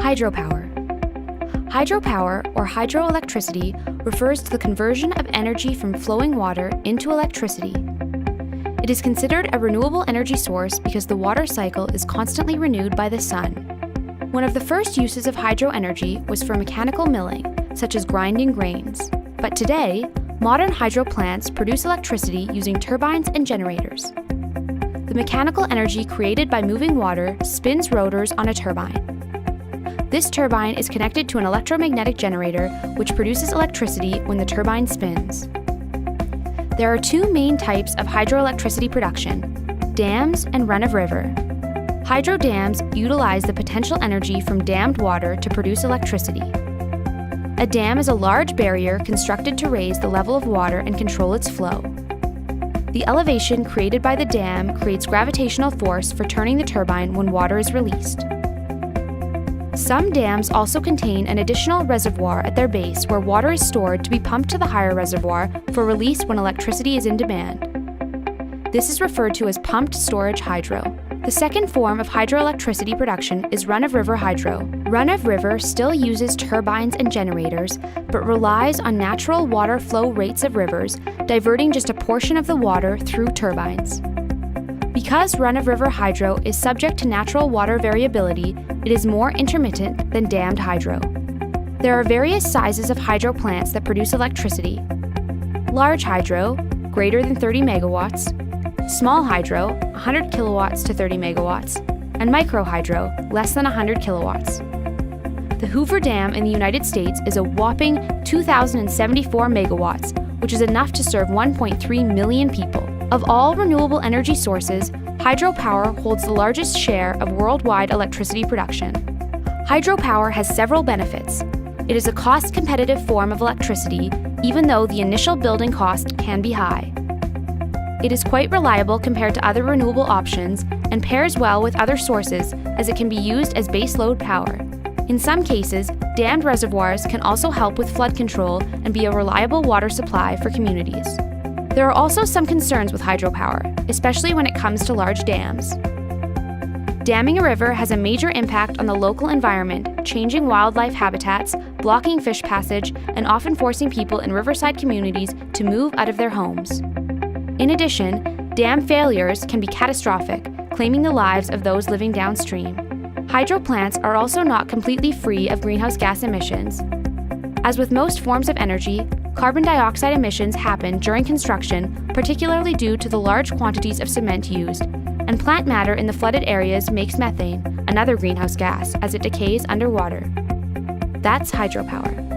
Hydropower. Hydropower, or hydroelectricity, refers to the conversion of energy from flowing water into electricity. It is considered a renewable energy source because the water cycle is constantly renewed by the sun. One of the first uses of hydro energy was for mechanical milling, such as grinding grains. But today, modern hydro plants produce electricity using turbines and generators. The mechanical energy created by moving water spins rotors on a turbine. This turbine is connected to an electromagnetic generator which produces electricity when the turbine spins. There are two main types of hydroelectricity production: dams and run-of-river. Hydro dams utilize the potential energy from dammed water to produce electricity. A dam is a large barrier constructed to raise the level of water and control its flow. The elevation created by the dam creates gravitational force for turning the turbine when water is released. Some dams also contain an additional reservoir at their base where water is stored to be pumped to the higher reservoir for release when electricity is in demand. This is referred to as pumped storage hydro. The second form of hydroelectricity production is run-of-river hydro. Run-of-river still uses turbines and generators, but relies on natural water flow rates of rivers, diverting just a portion of the water through turbines. Because run-of-river hydro is subject to natural water variability, it is more intermittent than dammed hydro. There are various sizes of hydro plants that produce electricity. Large hydro, greater than 30 megawatts, small hydro, 100 kilowatts to 30 megawatts, and micro hydro, less than 100 kilowatts. The Hoover Dam in the United States is a whopping 2,074 megawatts, which is enough to serve 1.3 million people. Of all renewable energy sources, hydropower holds the largest share of worldwide electricity production. Hydropower has several benefits. It is a cost-competitive form of electricity, even though the initial building cost can be high. It is quite reliable compared to other renewable options and pairs well with other sources as it can be used as baseload power. In some cases, dammed reservoirs can also help with flood control and be a reliable water supply for communities. There are also some concerns with hydropower, especially when it comes to large dams. Damming a river has a major impact on the local environment, changing wildlife habitats, blocking fish passage, and often forcing people in riverside communities to move out of their homes. In addition, dam failures can be catastrophic, claiming the lives of those living downstream. Hydro plants are also not completely free of greenhouse gas emissions. As with most forms of energy, carbon dioxide emissions happen during construction, particularly due to the large quantities of cement used, and plant matter in the flooded areas makes methane, another greenhouse gas, as it decays underwater. That's hydropower.